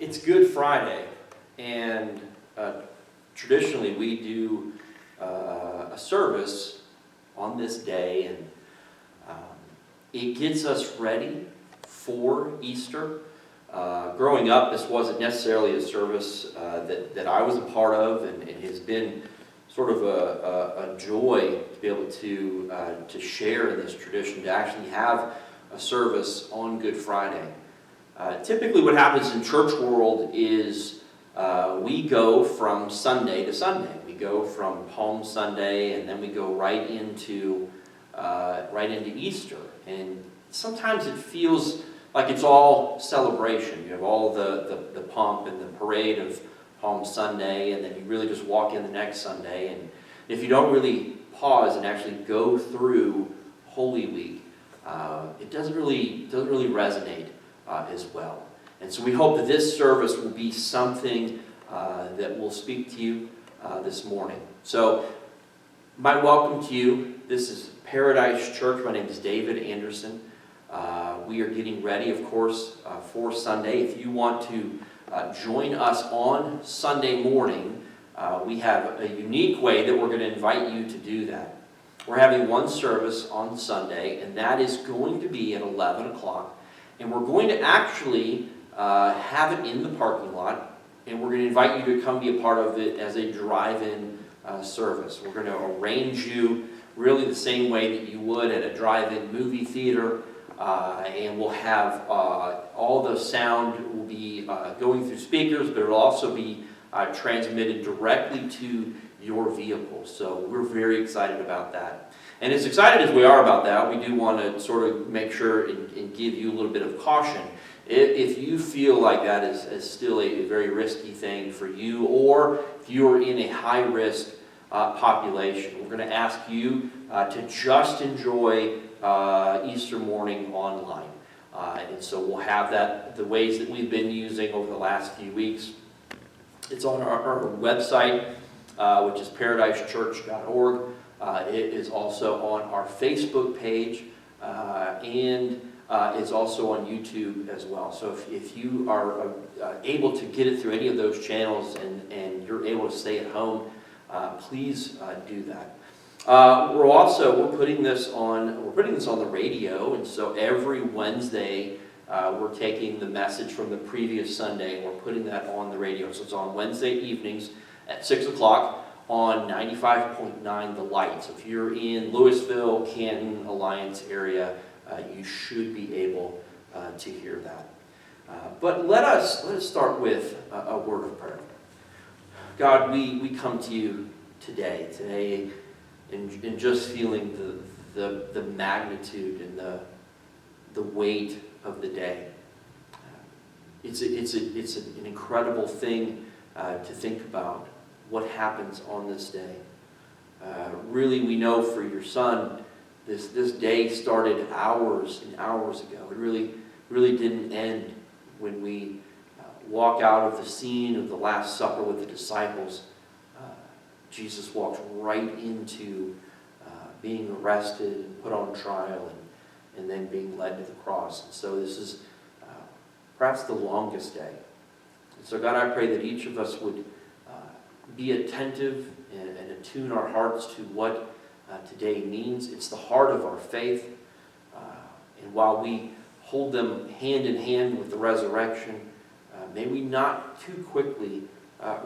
It's Good Friday, and traditionally we do a service on this day, and it gets us ready for Easter. Growing up, this wasn't necessarily a service that I was a part of, and it has been sort of a joy to be able to share in this tradition, to actually have a service on Good Friday. Typically what happens in church world is we go from Sunday to Sunday. We go from Palm Sunday, and then we go right into Easter. And sometimes it feels like it's all celebration. You have all the pomp and the parade of Palm Sunday, and then you really just walk in the next Sunday. And if you don't really pause and actually go through Holy Week, it doesn't really resonate as well. And so we hope that this service will be something that will speak to you this morning. So my welcome to you. This is Paradise Church. My name is David Anderson. We are getting ready, of course, for Sunday. If you want to join us on Sunday morning, we have a unique way that we're going to invite you to do that. We're having one service on Sunday, and that is going to be at 11 o'clock. And we're going to actually have it in the parking lot, and we're going to invite you to come be a part of it as a drive-in service. We're going to arrange you really the same way that you would at a drive-in movie theater, and we'll have all the sound will be going through speakers, but it'll also be transmitted directly to your vehicle. So we're very excited about that. And as excited as we are about that, we do want to sort of make sure and give you a little bit of caution. If you feel like that is still a very risky thing for you, or if you're in a high-risk population, we're going to ask you to just enjoy Easter morning online. And so we'll have that, the ways that we've been using over the last few weeks. It's on our website, which is paradisechurch.org. It is also on our Facebook page, and it's also on YouTube as well. So if you are able to get it through any of those channels and you're able to stay at home, please do that. We're putting this on the radio, and so every Wednesday we're taking the message from the previous Sunday and we're putting that on the radio. So it's on Wednesday evenings at 6 o'clock on 95.9 The Light. So if you're in Louisville, Canton, Alliance area, you should be able to hear that. But let us start with a word of prayer. God, we come to you today, and just feeling the magnitude and the weight of the day. It's an incredible thing to think about what happens on this day. Really, we know for your son, this day started hours and hours ago. It really didn't end when we walk out of the scene of the Last Supper with the disciples. Jesus walked right into being arrested and put on trial and then being led to the cross. And so this is perhaps the longest day. And so God, I pray that each of us would be attentive and attune our hearts to what today means. It's the heart of our faith. And while we hold them hand in hand with the resurrection, may we not too quickly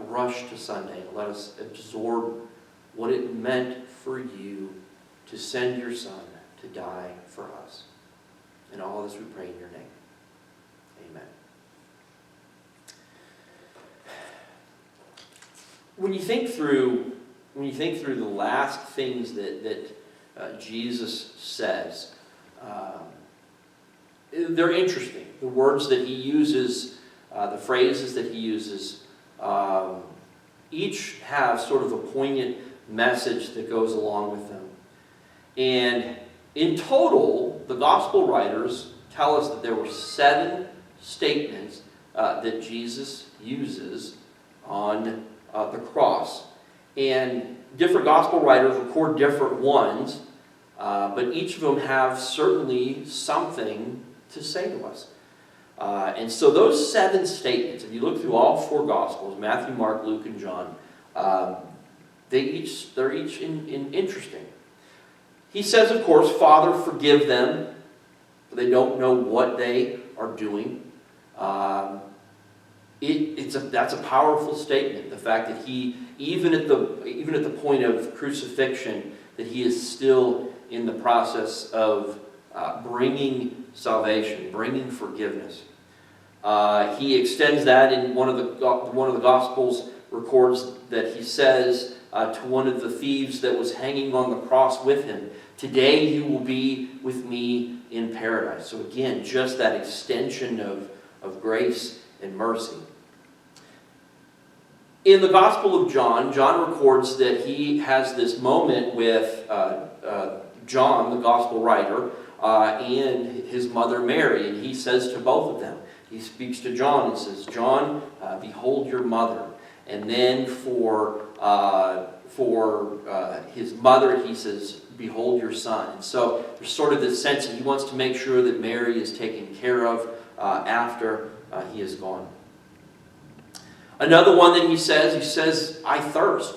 rush to Sunday. Let us absorb what it meant for you to send your Son to die for us. And all this we pray in your name. Amen. When you think through the last things that Jesus says, they're interesting. The words that he uses, the phrases that he uses, each have sort of a poignant message that goes along with them. And in total, the gospel writers tell us that there were 7 statements that Jesus uses on the cross. And different gospel writers record different ones, but each of them have certainly something to say to us. And so those 7 statements, if you look through all 4 Gospels, Matthew, Mark, Luke, and John, they're each interesting. He says, of course, Father, forgive them, for they don't know what they are doing. That's a powerful statement. The fact that he, even at the point of crucifixion, that he is still in the process of bringing salvation, bringing forgiveness. He extends that in one of the Gospels, records that he says to one of the thieves that was hanging on the cross with him, "Today you will be with me in paradise." So again, just that extension of grace and mercy. In the Gospel of John, John records that he has this moment with John, the Gospel writer, and his mother Mary, and he says to both of them, he speaks to John and says, "John, behold your mother." And then for his mother, he says, "Behold your son." And so there's sort of this sense that he wants to make sure that Mary is taken care of after he is gone. Another one that he says, "I thirst."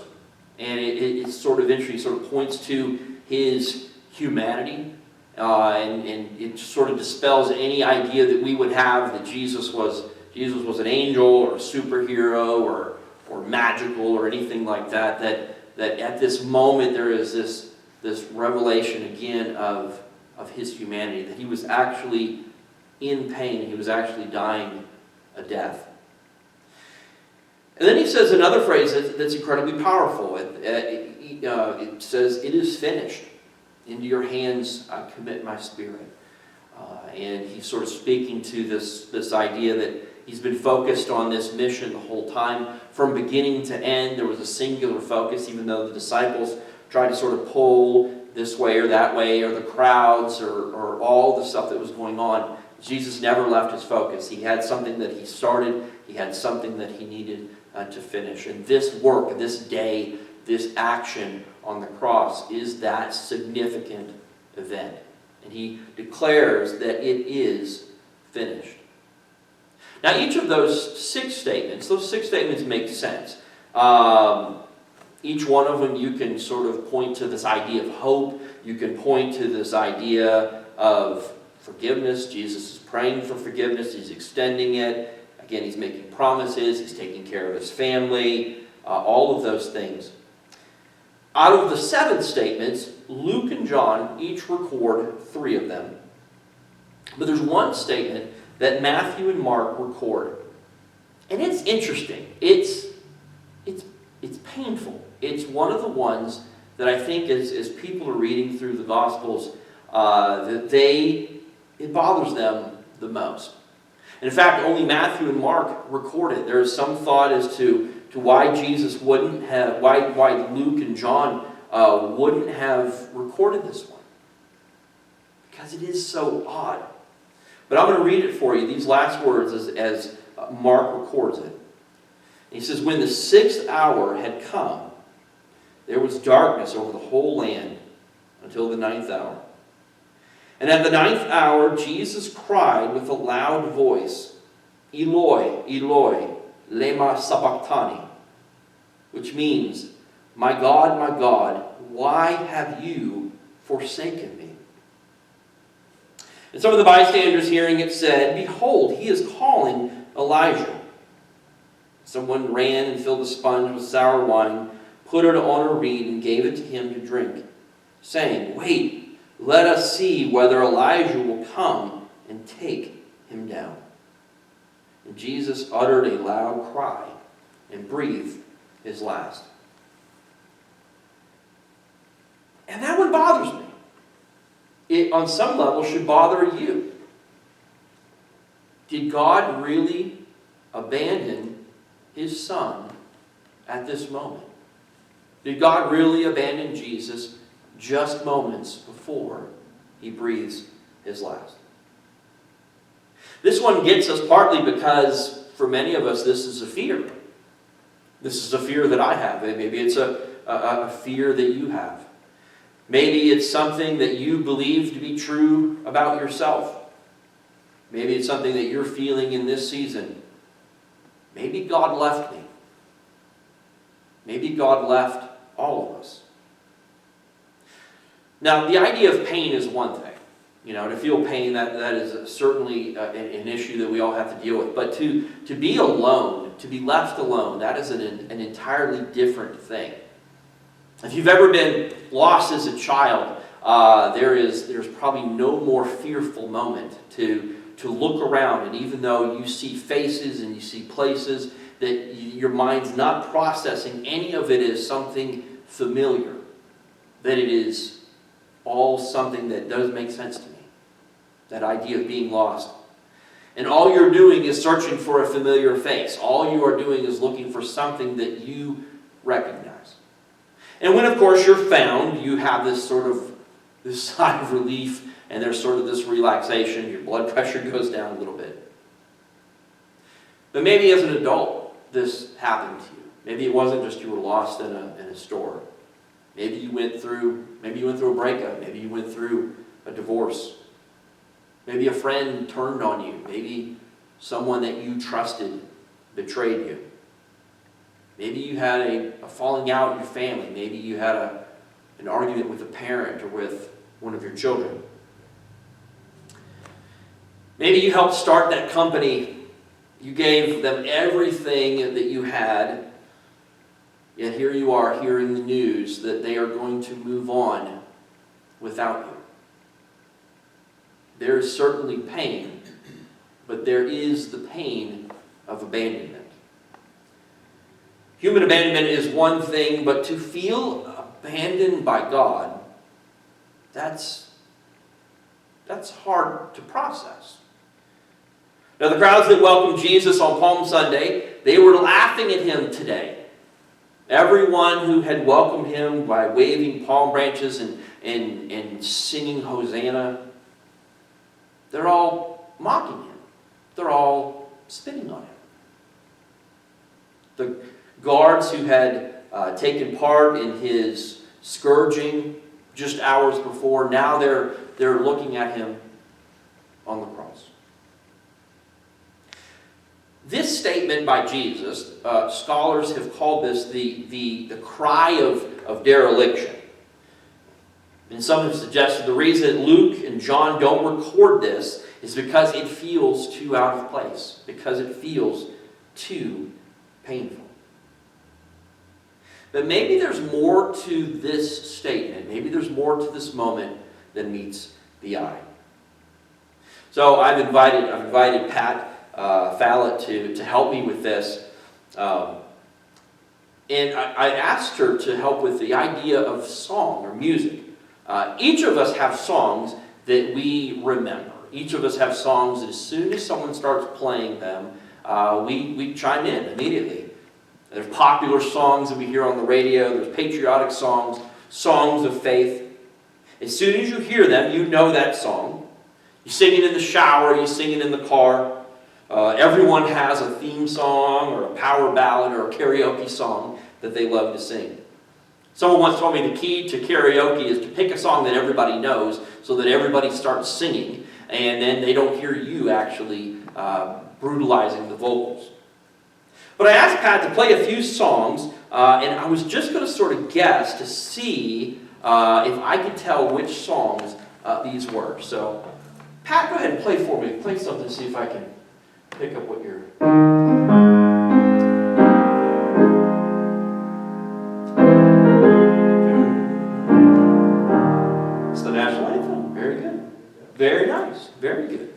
And it's sort of interesting. He sort of points to his humanity. And it sort of dispels any idea that we would have that Jesus was an angel or a superhero or magical or anything like that. That at this moment there is this revelation again of his humanity, that he was actually in pain, he was actually dying a death. And then he says another phrase that's incredibly powerful. It says, "It is finished. Into your hands I commit my spirit." And he's sort of speaking to this idea that he's been focused on this mission the whole time. From beginning to end, there was a singular focus, even though the disciples tried to sort of pull this way or that way, or the crowds, or all the stuff that was going on. Jesus never left his focus. He had something that he started. He had something that he needed to finish. And this work, this day, this action on the cross is that significant event. And he declares that it is finished. Now, each of those six statements make sense. Each one of them you can sort of point to this idea of hope. You can point to this idea of forgiveness. Jesus is praying for forgiveness. He's extending it. Again, he's making promises. He's taking care of his family. All of those things. Out of the 7 statements, Luke and John each record 3 of them. But there's one statement that Matthew and Mark record. And it's interesting. It's painful. It's one of the ones that I think as people are reading through the Gospels, it bothers them the most. And in fact, only Matthew and Mark record it. There is some thought as to why Jesus wouldn't have, why Luke and John wouldn't have recorded this one. Because it is so odd. But I'm going to read it for you, these last words as Mark records it. He says, "When the 6th hour had come, there was darkness over the whole land until the 9th hour. And at the 9th hour, Jesus cried with a loud voice, 'Eloi, Eloi, lema sabachthani,' which means, 'My God, why have you forsaken me?'" And some of the bystanders hearing it said, "Behold, he is calling Elijah." Someone ran and filled a sponge with sour wine, put it on a reed, and gave it to him to drink, saying, "Wait, let us see whether Elijah will come and take him down." And Jesus uttered a loud cry and breathed his last. And that one bothers me. It, on some level, should bother you. Did God really abandon his Son at this moment? Did God really abandon Jesus just moments before he breathes his last? This one gets us partly because for many of us this is a fear. This is a fear that I have. Maybe it's a fear that you have. Maybe it's something that you believe to be true about yourself. Maybe it's something that you're feeling in this season. Maybe God left me. Maybe God left all of us. Now, the idea of pain is one thing. To feel pain, that is certainly an issue that we all have to deal with. But to be alone, to be left alone, that is an entirely different thing. If you've ever been lost as a child, there's probably no more fearful moment to look around, and even though you see faces and you see places that your mind's not processing any of it as something familiar, that it is all something that does make sense to me. That idea of being lost. And all you're doing is searching for a familiar face. All you are doing is looking for something that you recognize. And when, of course, you're found, you have this sigh of relief, and there's sort of this relaxation. Your blood pressure goes down a little bit. But maybe as an adult, this happened to you. Maybe it wasn't just you were lost in a store. Maybe you went through a breakup. Maybe you went through a divorce. Maybe a friend turned on you. Maybe someone that you trusted betrayed you. Maybe you had a falling out in your family. Maybe you had an argument with a parent or with one of your children. Maybe you helped start that company. You gave them everything that you had. Yet here you are hearing the news that they are going to move on without you. There is certainly pain, but there is the pain of abandonment. Human abandonment is one thing, but to feel abandoned by God, that's hard to process. Now, the crowds that welcomed Jesus on Palm Sunday, they were laughing at him today. Everyone who had welcomed him by waving palm branches and singing Hosanna, they're all mocking him. They're all spitting on him. The guards who had taken part in his scourging just hours before, now they're looking at him on the cross. This statement by Jesus, scholars have called this the cry of dereliction. And some have suggested the reason Luke and John don't record this is because it feels too out of place, because it feels too painful. But maybe there's more to this statement. Maybe there's more to this moment than meets the eye. So I've invited Pat Fallett to help me with this. And I asked her to help with the idea of song or music. Each of us have songs that we remember. Each of us have songs that as soon as someone starts playing them, we chime in immediately. There's popular songs that we hear on the radio. There's patriotic songs, songs of faith. As soon as you hear them, you know that song. You sing it in the shower, you sing it in the car. Everyone has a theme song or a power ballad or a karaoke song that they love to sing. Someone once told me the key to karaoke is to pick a song that everybody knows so that everybody starts singing, and then they don't hear you actually brutalizing the vocals. But I asked Pat to play a few songs, and I was just going to sort of guess to see if I could tell which songs these were. So, Pat, go ahead and play for me. Play something to see if I can pick up what you're... It's the national anthem. Very good. Very nice. Very good.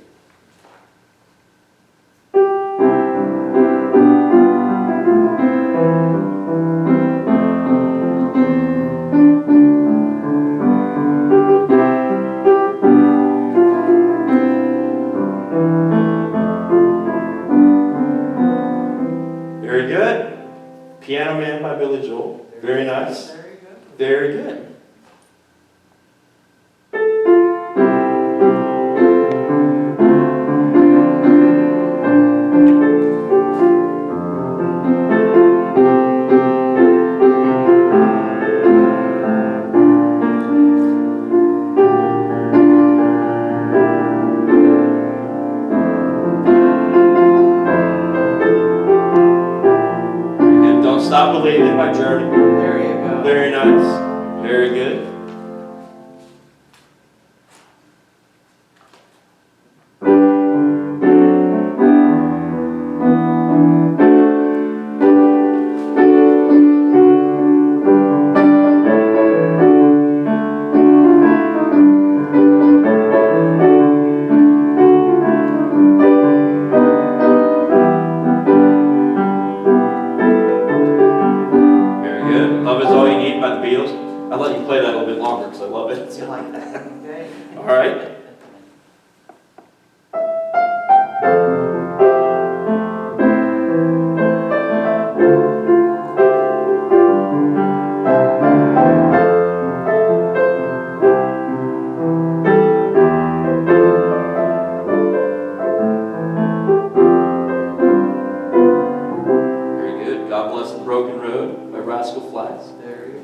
Very good. Piano Man by Billy Joel. Very nice. Very good. Very good. Stop Believing by Journey. There you go. Very nice. Very good. Love Is All You Need by the Beatles. I'll let you play that a little bit longer because I love it. You like that? Okay. All right.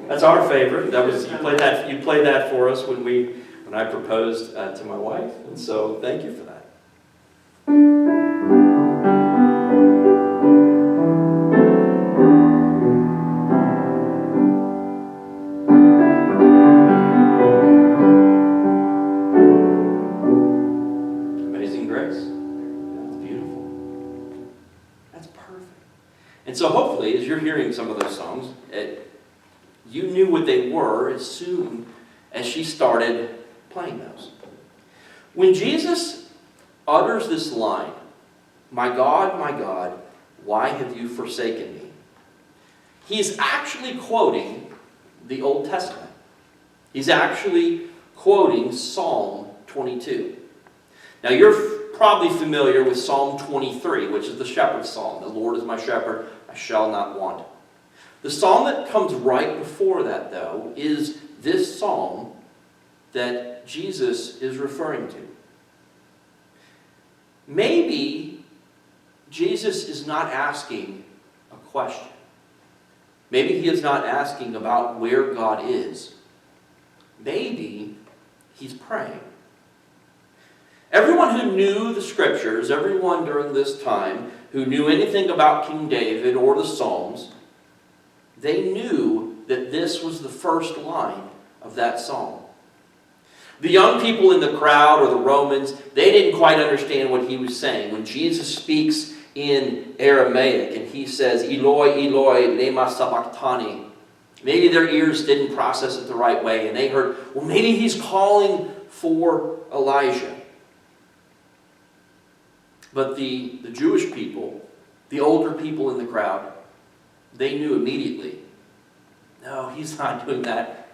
That's our favorite. That was you played that for us when I proposed to my wife, and so thank you for that. Amazing Grace. That's beautiful. That's perfect. And so hopefully, as you're hearing some of those songs, you knew what they were as soon as she started playing those. When Jesus utters this line, my God, why have you forsaken me?" He's actually quoting the Old Testament. He's actually quoting Psalm 22. Now you're probably familiar with Psalm 23, which is the shepherd's psalm. The Lord is my shepherd, I shall not want. The psalm that comes right before that, though, is this psalm that Jesus is referring to. Maybe Jesus is not asking a question. Maybe he is not asking about where God is. Maybe he's praying. Everyone who knew the Scriptures, everyone during this time who knew anything about King David or the Psalms, they knew that this was the first line of that psalm. The young people in the crowd, or the Romans, they didn't quite understand what he was saying. When Jesus speaks in Aramaic and he says, "Eloi, Eloi, lema sabachthani," maybe their ears didn't process it the right way, and they heard, well, maybe he's calling for Elijah. But the Jewish people, the older people in the crowd, they knew immediately, no, he's not doing that.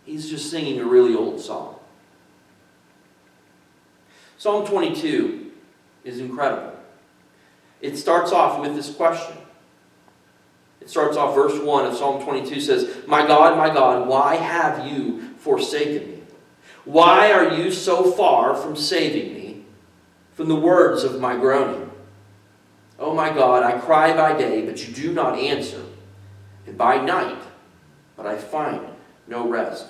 He's just singing a really old song. Psalm 22 is incredible. It starts off with this question. It starts off, verse 1 of Psalm 22 says, my God, why have you forsaken me? Why are you so far from saving me from the words of my groaning? Oh my God, I cry by day, but you do not answer, and by night, but I find no rest.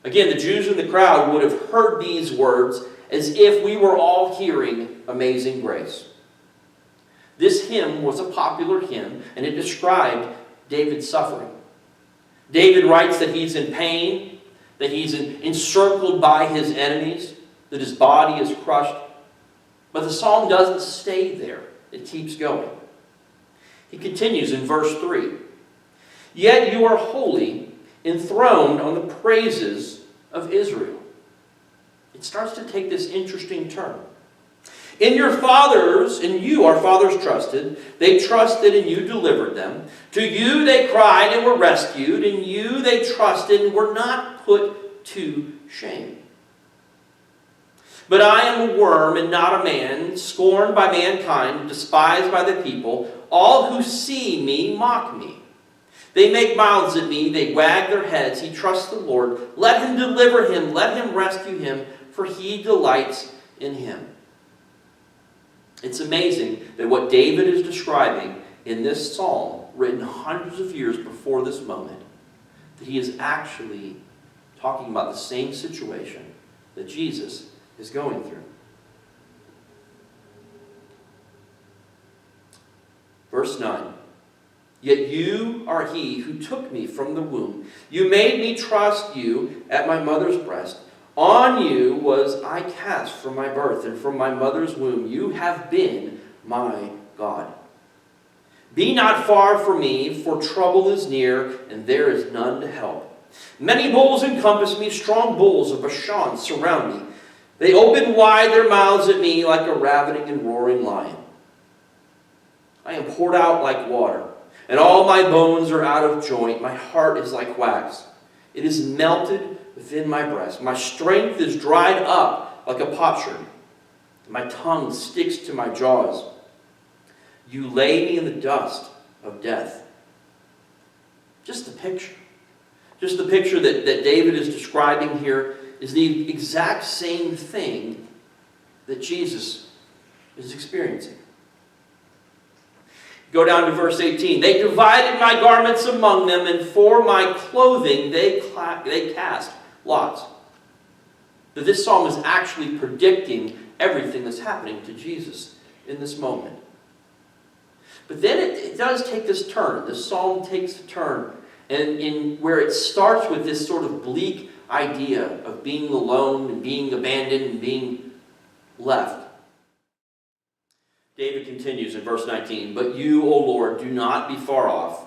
Again, the Jews in the crowd would have heard these words as if we were all hearing Amazing Grace. This hymn was a popular hymn, and it described David's suffering. David writes that he's in pain, that he's encircled by his enemies, that his body is crushed. But the psalm doesn't stay there. It keeps going. He continues in verse 3. Yet you are holy, enthroned on the praises of Israel. It starts to take this interesting turn. In your fathers, in you our fathers trusted. They trusted and you delivered them. To you they cried and were rescued. In you they trusted and were not put to shame. But I am a worm and not a man, scorned by mankind, despised by the people. All who see me mock me. They make mouths at me, they wag their heads. He trusts the Lord. Let him deliver him, let him rescue him, for he delights in him. It's amazing that what David is describing in this psalm, written hundreds of years before this moment, that he is actually talking about the same situation that Jesus is going through. Verse 9. Yet you are he who took me from the womb. You made me trust you at my mother's breast. On you was I cast from my birth, and from my mother's womb you have been my God. Be not far from me, for trouble is near, and there is none to help. Many bulls encompass me, strong bulls of Bashan surround me. They open wide their mouths at me like a ravening and roaring lion. I am poured out like water, and all my bones are out of joint. My heart is like wax. It is melted within my breast. My strength is dried up like a potsherd. My tongue sticks to my jaws. You lay me in the dust of death. Just the picture. Just the picture that David is describing here is the exact same thing that Jesus is experiencing. Go down to verse 18. They divided my garments among them, and for my clothing they cast lots. That this psalm is actually predicting everything that's happening to Jesus in this moment. But then it does take this turn. The psalm takes a turn, and in where it starts with this sort of bleak idea of being alone and being abandoned and being left. David continues in verse 19, "But you, O Lord, do not be far off.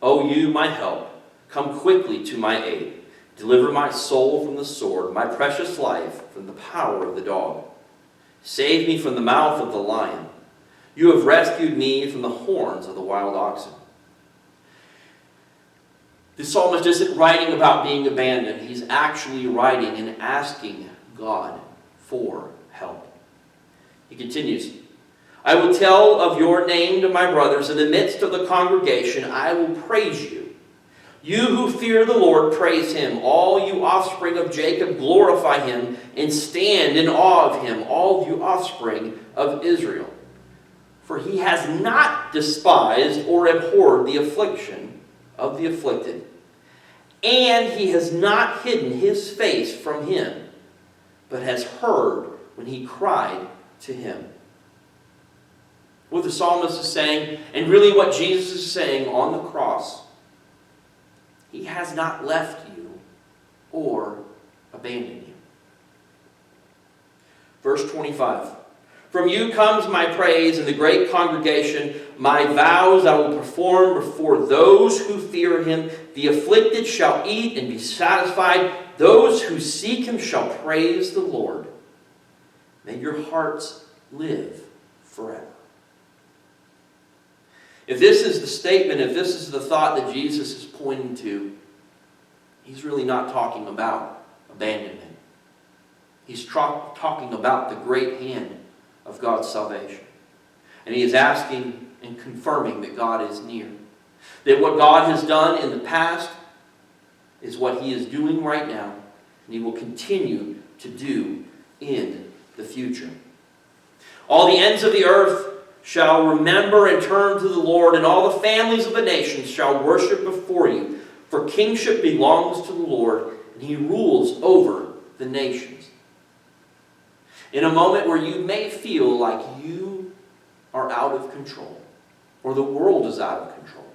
O you, my help, come quickly to my aid. Deliver my soul from the sword, my precious life from the power of the dog. Save me from the mouth of the lion. You have rescued me from the horns of the wild oxen." The psalmist isn't writing about being abandoned. He's actually writing and asking God for help. He continues, "I will tell of your name to my brothers. In the midst of the congregation, I will praise you. You who fear the Lord, praise him. All you offspring of Jacob, glorify him and stand in awe of him, all you offspring of Israel. For he has not despised or abhorred the affliction of the afflicted, and he has not hidden his face from him, but has heard when he cried to him." What the psalmist is saying, and really what Jesus is saying on the cross, he has not left you or abandoned you. Verse 25, "From you comes my praise in the great congregation. My vows I will perform before those who fear him. The afflicted shall eat and be satisfied. Those who seek him shall praise the Lord. May your hearts live forever." If this is the statement, if this is the thought that Jesus is pointing to, he's really not talking about abandonment. He's talking about the great hand of God's salvation. And he is asking and confirming that God is near. That what God has done in the past is what he is doing right now, and he will continue to do in the future. "All the ends of the earth shall remember and turn to the Lord, and all the families of the nations shall worship before you. For kingship belongs to the Lord, and he rules over the nations." In a moment where you may feel like you are out of control, or the world is out of control,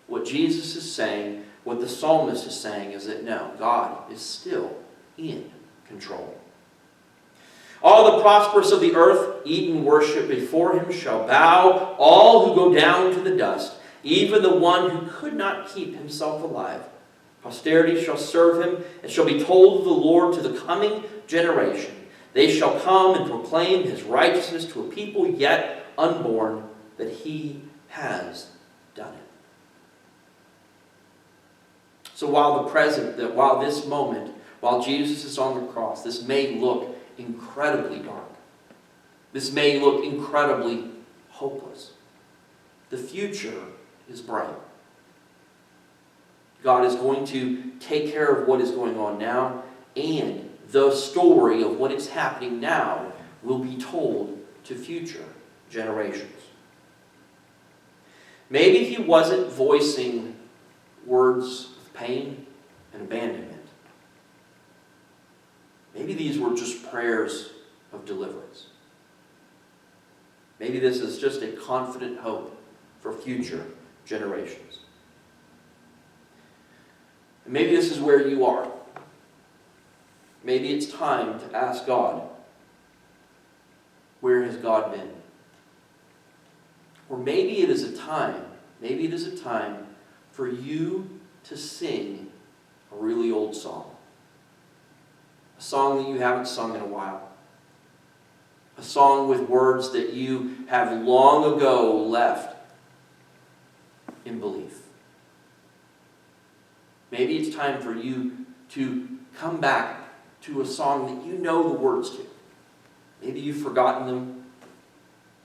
what Jesus is saying, what the psalmist is saying, is that no, God is still in control. "All the prosperous of the earth eat and worship before him shall bow, all who go down to the dust, even the one who could not keep himself alive. Posterity shall serve him, and shall be told of the Lord to the coming generation. They shall come and proclaim his righteousness to a people yet unborn, that he has done it." So while this moment, while Jesus is on the cross, this may look incredibly dark. This may look incredibly hopeless. The future is bright. God is going to take care of what is going on now, and the story of what is happening now will be told to future generations. Maybe he wasn't voicing words of pain and abandonment. Maybe these were just prayers of deliverance. Maybe this is just a confident hope for future generations. And maybe this is where you are. Maybe it's time to ask God, where has God been? Or maybe it is a time for you to sing a really old song. A song that you haven't sung in a while. A song with words that you have long ago left in belief. Maybe it's time for you to come back to a song that you know the words to. Maybe you've forgotten them.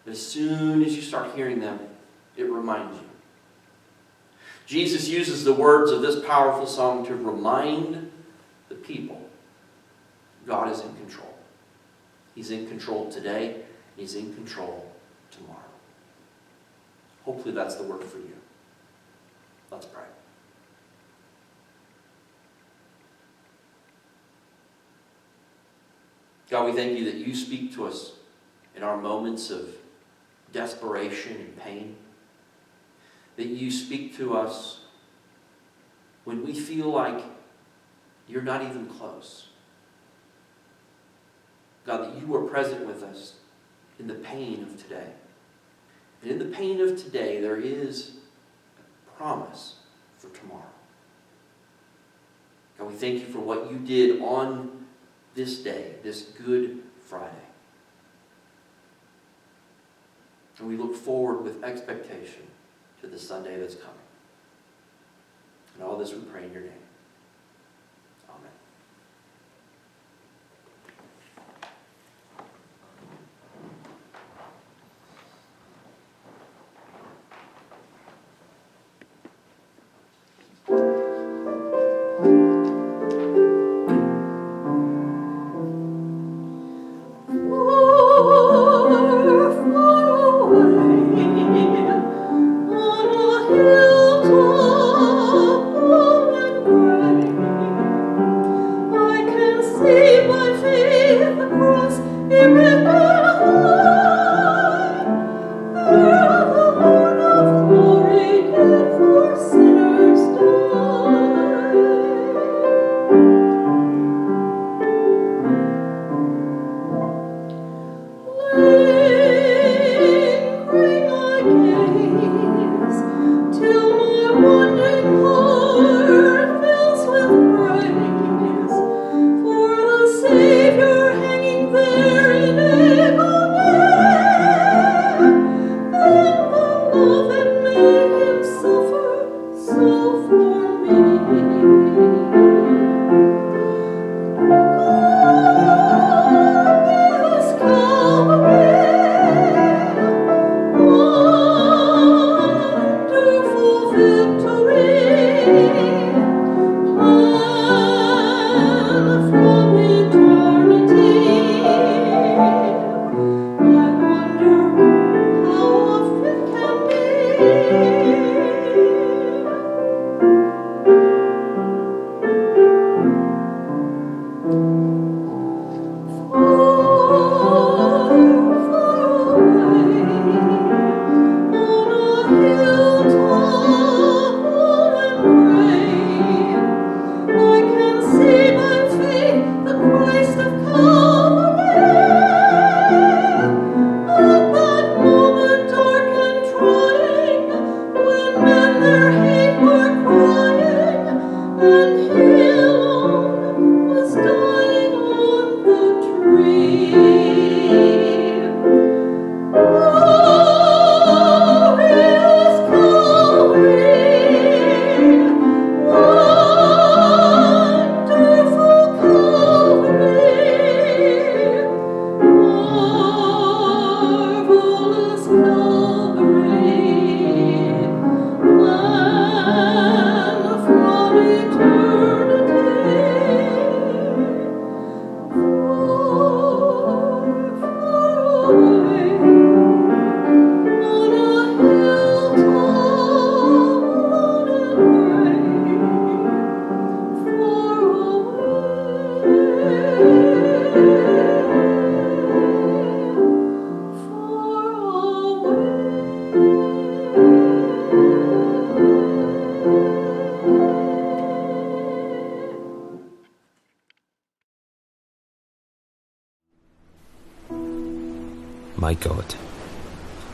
But as soon as you start hearing them, it reminds you. Jesus uses the words of this powerful song to remind the people God is in control. He's in control today, and He's in control tomorrow. Hopefully that's the word for you. Let's pray. God, we thank you that you speak to us in our moments of desperation and pain. That you speak to us when we feel like you're not even close. God, that you are present with us in the pain of today. And in the pain of today, there is a promise for tomorrow. God, we thank you for what you did on this day, this Good Friday. And we look forward with expectation to the Sunday that's coming. And all this we pray in your name. Amen.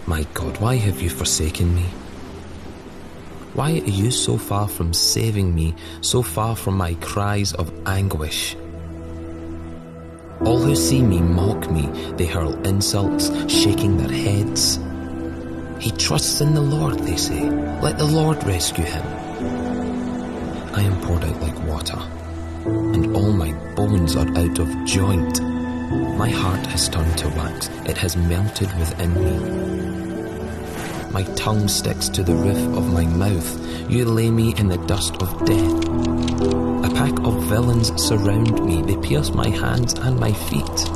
My God, why have you forsaken me? Why are you so far from saving me, so far from my cries of anguish? All who see me mock me, they hurl insults, shaking their heads. He trusts in the Lord, they say. Let the Lord rescue him. I am poured out like water, and all my bones are out of joint. My heart has turned to wax, it has melted within me. My tongue sticks to the roof of my mouth. You lay me in the dust of death. A pack of villains surround me. They pierce my hands and my feet.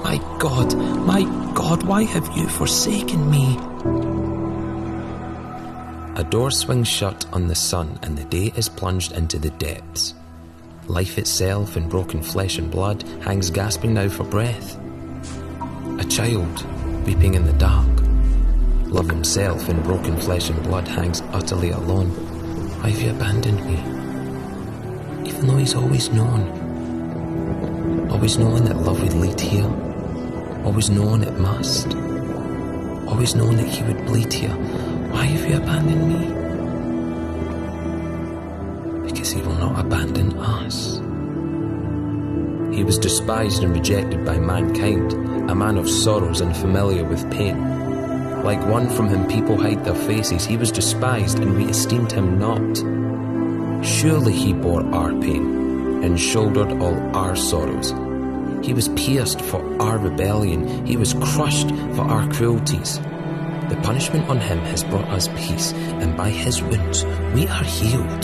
My God, why have you forsaken me? A door swings shut on the sun and the day is plunged into the depths. Life itself in broken flesh and blood hangs gasping now for breath. A child weeping in the dark. Love himself in broken flesh and blood hangs utterly alone. Why have you abandoned me? Even though he's always known that love would lead here, always known it must, always known that he would bleed here. Why have you abandoned me? Because he will not abandon us. He was despised and rejected by mankind, a man of sorrows and familiar with pain. Like one from whom people hide their faces, he was despised and we esteemed him not. Surely he bore our pain and shouldered all our sorrows. He was pierced for our rebellion. He was crushed for our cruelties. The punishment on him has brought us peace, and by his wounds we are healed.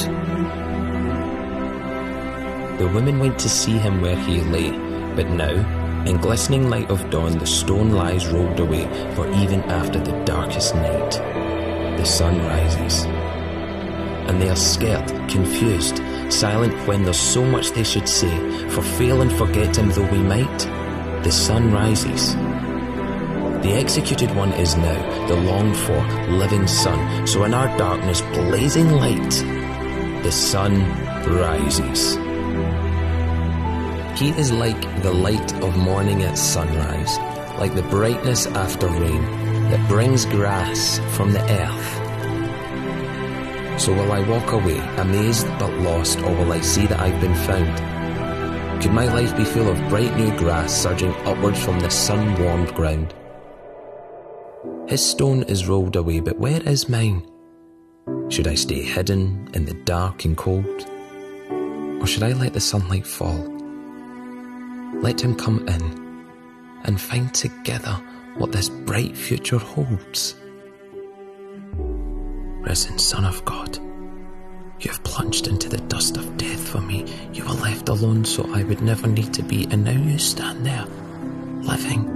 The women went to see him where he lay, but now, in glistening light of dawn, the stone lies rolled away, for even after the darkest night, the sun rises. And they are scared, confused, silent when there's so much they should say, for fail and forget him though we might, the sun rises. The executed one is now the longed-for living sun, so in our darkness blazing light, the sun rises. He is like the light of morning at sunrise, like the brightness after rain that brings grass from the earth. So will I walk away, amazed but lost, or will I see that I've been found? Could my life be full of bright new grass surging upwards from the sun-warmed ground? His stone is rolled away, but where is mine? Should I stay hidden in the dark and cold? Or should I let the sunlight fall? Let him come in and find together what this bright future holds. Risen Son of God, you have plunged into the dust of death for me. You were left alone so I would never need to be, and now you stand there, living.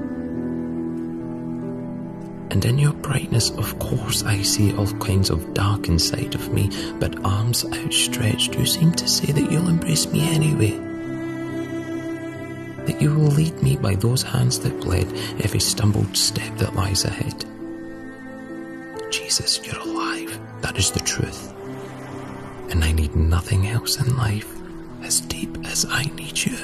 And in your brightness, of course, I see all kinds of dark inside of me, but arms outstretched, you seem to say that you'll embrace me anyway. That you will lead me by those hands that bled every stumbled step that lies ahead. Jesus, you're alive. That is the truth. And I need nothing else in life as deep as I need you.